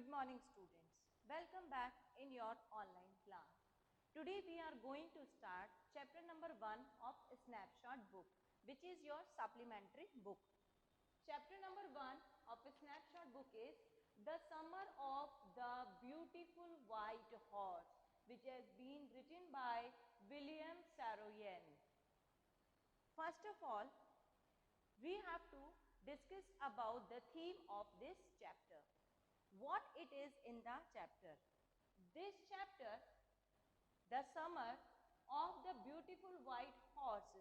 Good morning students. Welcome back in your online class. Today we are going to start chapter number 1 of Snapshot book, which is your supplementary book. Chapter number 1 of Snapshot book is The Summer of the Beautiful White Horse, which has been written by William Saroyan. First of all, we have to discuss about the theme of this chapter. What it is in the chapter. This chapter, The Summer of the Beautiful White Horse,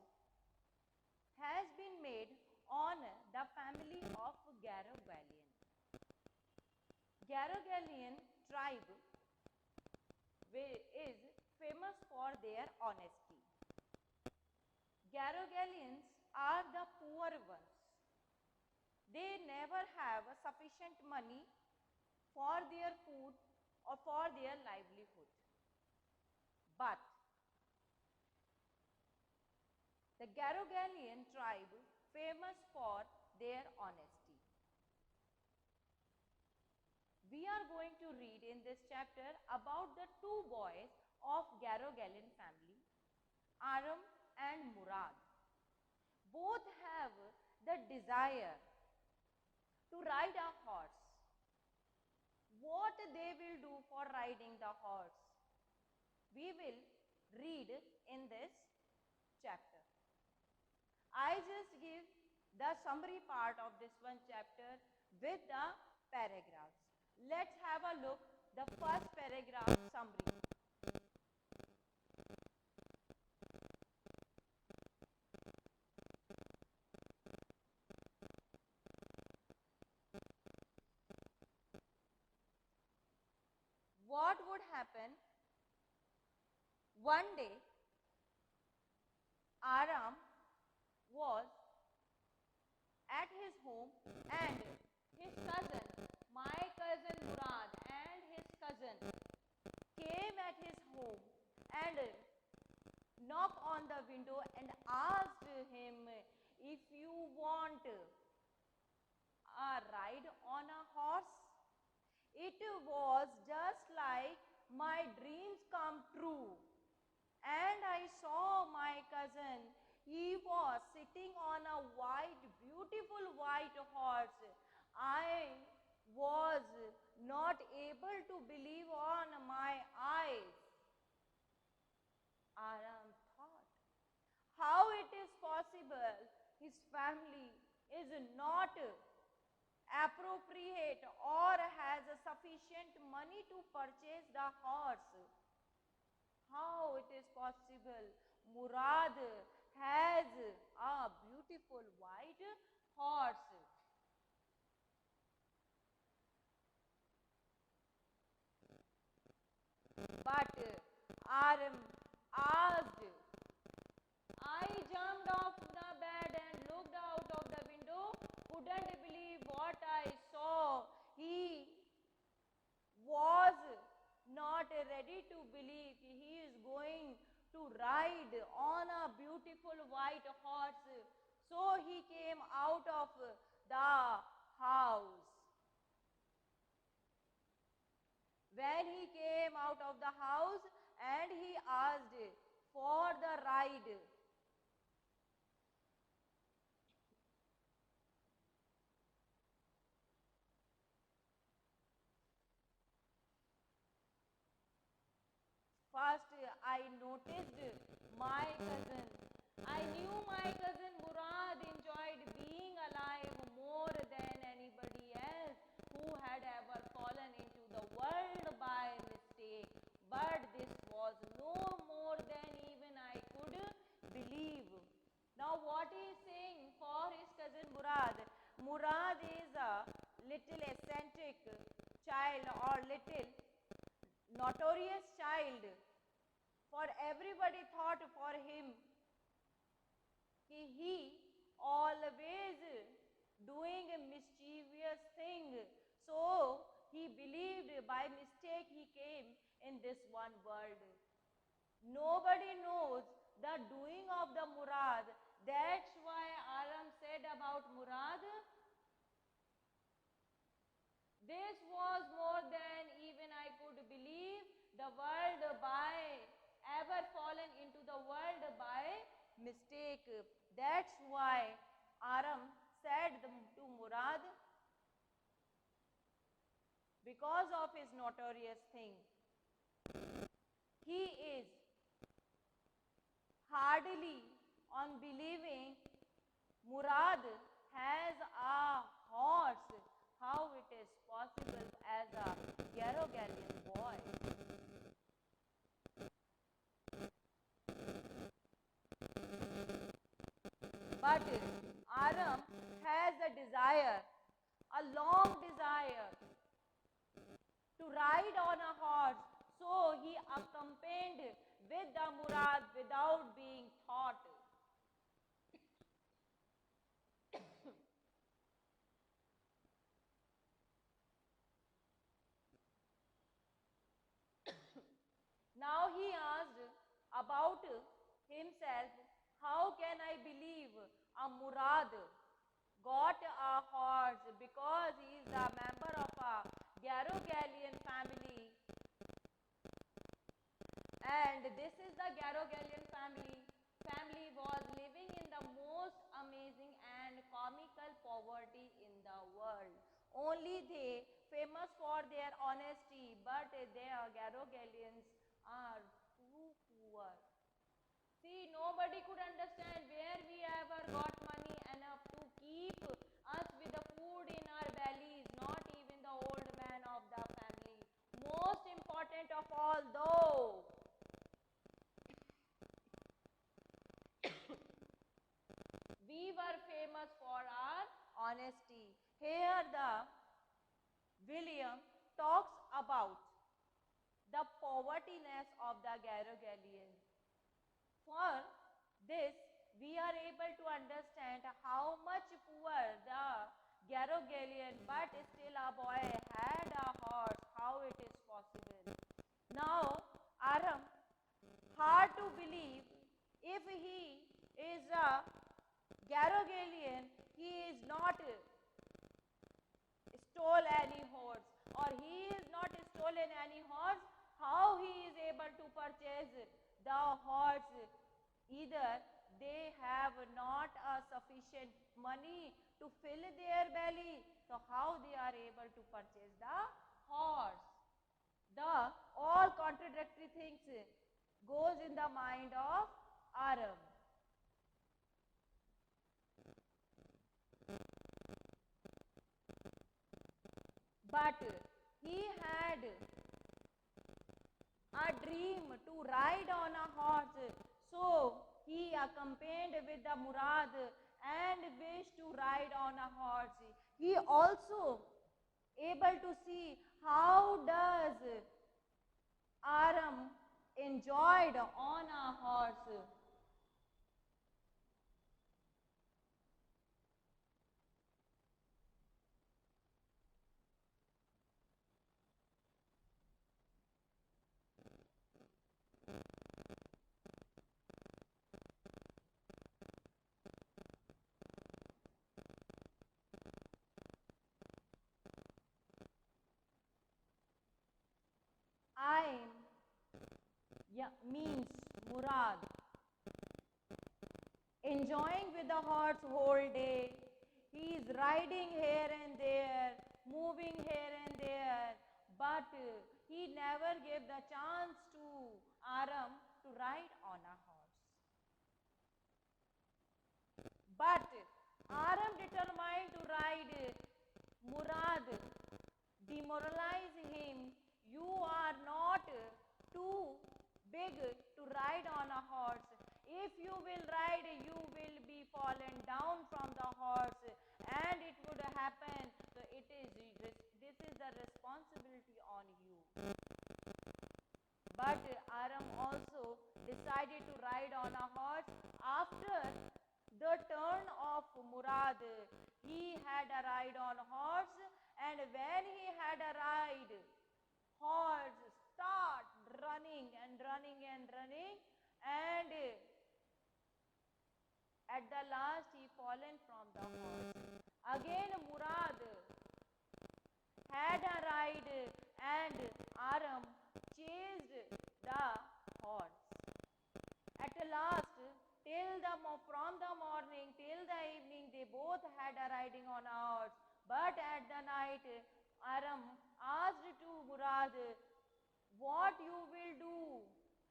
has been made on the family of Garogalian. Garogalian tribe is famous for their honesty. Garogalians are the poor ones. They never have sufficient money for their food or for their livelihood. But the Garogalian tribe famous for their honesty. We are going to read in this chapter about the two boys of Garogalian family, Aram and Murad. Both have the desire to ride a horse. What they will do for riding the horse, we will read in this chapter. I just give the summary part of this one chapter with the paragraphs. Let's have a look the first paragraph summary. What would happen? One day, Aram was at his home and his cousin, my cousin Murad and his cousin came at his home and knocked on the window and asked him if you want a ride on a horse. It was just like my dreams come true. And I saw my cousin. He was sitting on a beautiful white horse. I was not able to believe on my eyes. Aram thought, how it is possible his family is not appropriate or has sufficient money to purchase the horse. How it is possible Murad has a beautiful white horse. But Aram asked, I jumped off the bed and looked out of the window, couldn't believe what I saw. He was not ready to believe he is going to ride on a beautiful white horse. So he came out of the house. When he came out of the house and he asked for the ride, first I noticed my cousin. I knew my cousin Murad enjoyed being alive more than anybody else who had ever fallen into the world by mistake. But this was no more than even I could believe. Now what he is saying for his cousin Murad? Murad is a little eccentric child or little notorious child. For everybody thought for him he always doing a mischievous thing. So he believed by mistake he came in this one world. Nobody knows the doing of the Murad. That's why Aram said about Murad, this was more the world by ever fallen into the world by mistake. That's why Aram said to Murad, because of his notorious thing, he is hardly on believing Murad has a horse. How it is possible as a Garogalian boy? But Aram has a desire, a long desire to ride on a horse. So he accompanied with the Murad without being thought. Now he asked about himself, how can I believe a Murad got a horse because he is a member of a Garogalian family, and this is the Garogalian family. Family was living in the most amazing and comical poverty in the world. Only they famous for their honesty, but their Garogalians are too poor. See, nobody could understand where we ever got money enough to keep us with the food in our bellies, not even the old man of the family. Most important of all, though, we were famous for our honesty. Here the William talks about the povertiness of the Garogalians. For this, we are able to understand how much poor the Garogalian, but still a boy had a horse, how it is possible. Now, Aram, hard to believe, if he is a Garogalian, he is not stole any horse, or he is not stolen any horse, how he is able to purchase the horse? Either they have not a sufficient money to fill their belly, so how they are able to purchase the horse? The all contradictory things goes in the mind of Aram. But he had a dream to ride on a horse, so he accompanied with the Murad and wished to ride on a horse. He also able to see how does Aram enjoyed on a horse. I yeah, means Murad enjoying with the horse whole day. He is riding here and there, moving here and there, but he never gave the chance to Aram to ride on a horse. But Aram determined to ride Murad, demoralize him. You are not too big to ride on a horse. If you will ride, you will be fallen down from the horse, and it would happen. So this is the responsibility on you. But Aram also decided to ride on a horse. After the turn of Murad, he had a ride on a horse, and when he had a ride, horse start running and running and running, and at the last he fallen from the horse. Again Murad had a ride, and Aram chased had a riding on a horse. But at the night, Aram asked to Murad, what you will do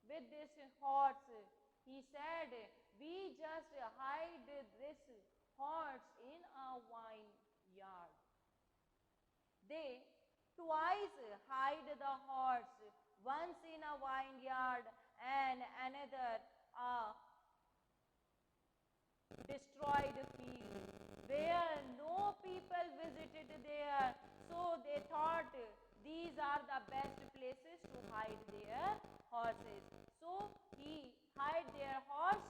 with this horse? He said, we just hide this horse in a vineyard. They twice hide the horse, once in a vineyard and another a destroyed field where no people visited there. So they thought these are the best places to hide their horses. So he hide their horse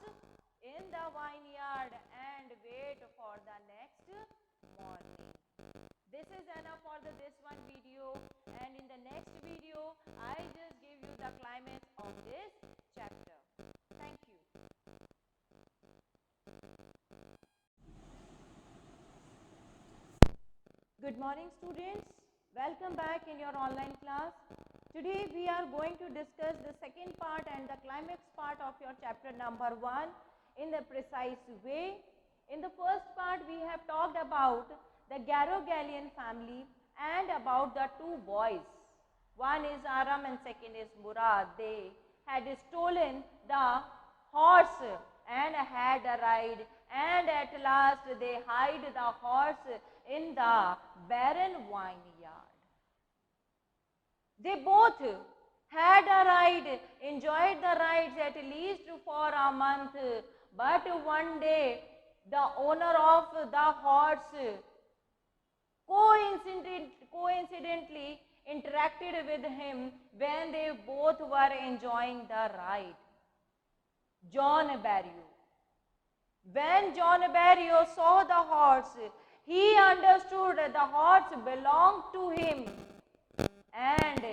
in the vineyard and wait for the next morning. This is enough for this one video, and in the next video I just give you the climax of this chapter. Thank you. Good morning students, welcome back in your online class. Today we are going to discuss the second part and the climax part of your chapter number 1 in the precise way. In the first part we have talked about the Garogalian family and about the two boys. One is Aram and second is Murad. They had stolen the horse and had a ride, and at last they hide the horse in the barren vineyard. They both had a ride, enjoyed the rides at least for a month, but one day the owner of the horse coincidentally interacted with him when they both were enjoying the ride. John Barrow. When John Barrow saw the horse, he understood that the horse belonged to him, and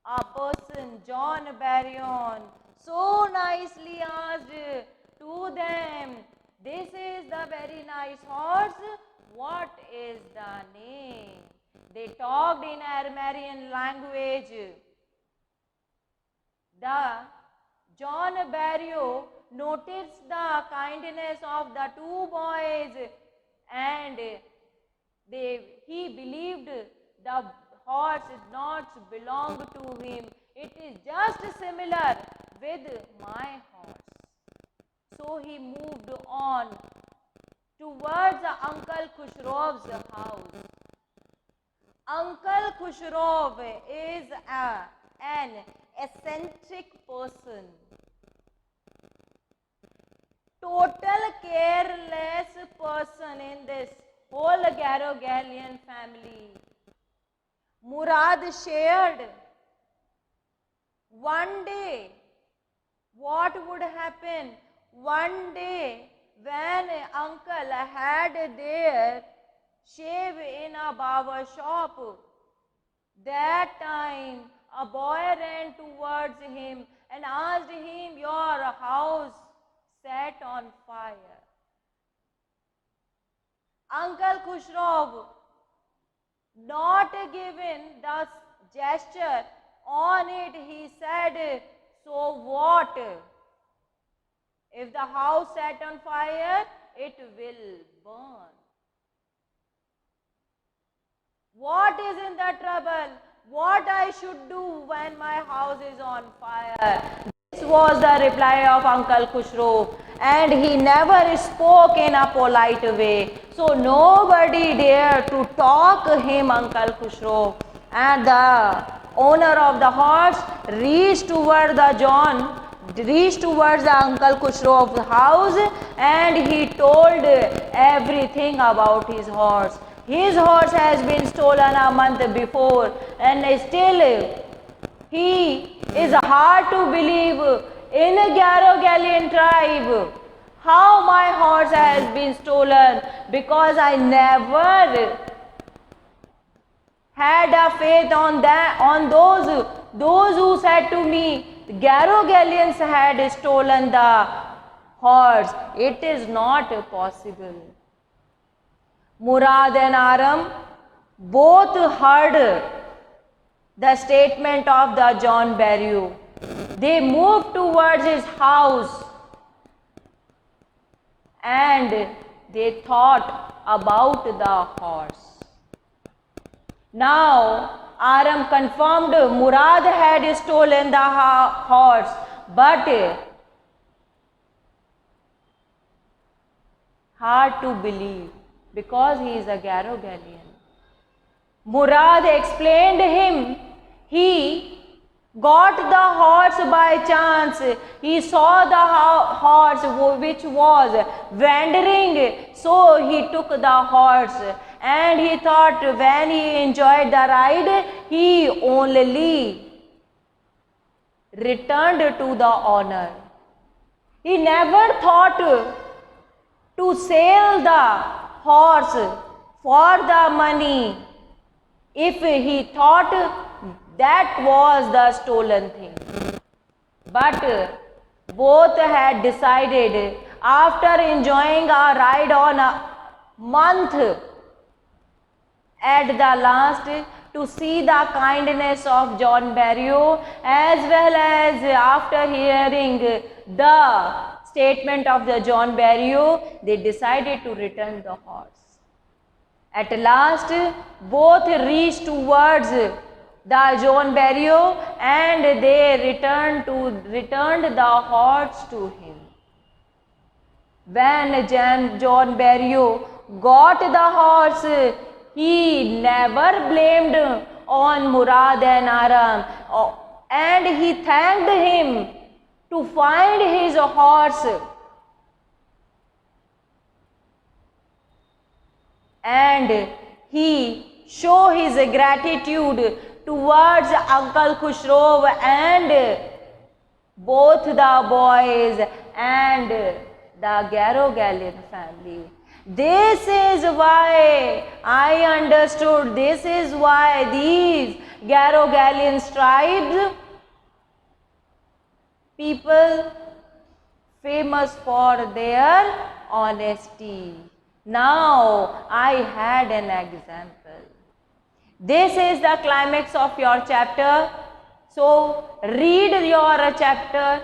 a person, John Barrow, so nicely asked to them, this is the very nice horse, what is the name? They talked in Armenian language. The John Barrow noticed the kindness of the two boys, and he believed the horse did not belong to him. It is just similar with my horse. So he moved on towards Uncle Khushrov's house. Uncle Khushrov is an eccentric person, total careless person in this whole Garogalian family. Murad shared one day what would happen. One day when uncle had their shave in a barber shop, that time a boy ran towards him and asked him, your house set on fire. Uncle Khushrov, not given the gesture on it, he said, so what? If the house set on fire, it will burn. What is in the trouble? What I should do when my house is on fire? This was the reply of Uncle Khushrov, and he never spoke in a polite way. So nobody dared to talk him Uncle Khushrov. And the owner of the horse reached towards the Uncle Khushrov's house, and he told everything about his horse. His horse has been stolen a month before, and still he is hard to believe in a Garogalian tribe how my horse has been stolen, because I never had a faith on those who said to me the Garogalians had stolen the horse. It is not possible. Murad and Aram both heard the statement of the John Barrow. They moved towards his house, and they thought about the horse. Now Aram confirmed Murad had stolen the horse, but hard to believe because he is a Garogalian. Murad explained him he got the horse by chance. He saw the horse which was wandering, so he took the horse, and he thought when he enjoyed the ride, he only returned to the owner. He never thought to sell the horse for the money if he thought that was the stolen thing. But both had decided after enjoying a ride on a month at the last to see the kindness of John Barrow, as well as after hearing the statement of the John Barrow, they decided to return the horse. At last, both reached towards the John Barrow, and they returned the horse to him. When John Barrow got the horse, he never blamed on Murad and Aram, and he thanked him to find his horse. And he showed his gratitude towards Uncle Khusro and both the boys and the Garogalian family. This is why I understood, this is why these Garogalian tribes, people famous for their honesty. Now I had an example. This is the climax of your chapter. So read your chapter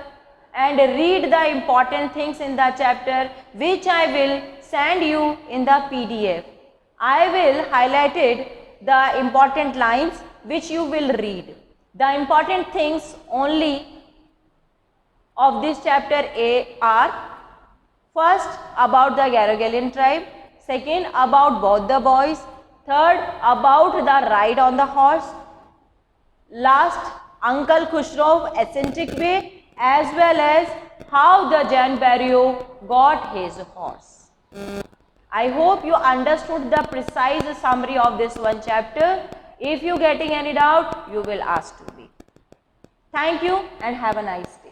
and read the important things in the chapter, which I will send you in the PDF. I will highlighted the important lines which you will read. The important things only of this chapter are: first, about the Garogalian tribe; second, about both the boys; third, about the ride on the horse; last, Uncle Khusro's eccentric way, as well as how the John Barrow got his horse. I hope you understood the precise summary of this one chapter. If you getting any doubt, you will ask to me. Thank you and have a nice day.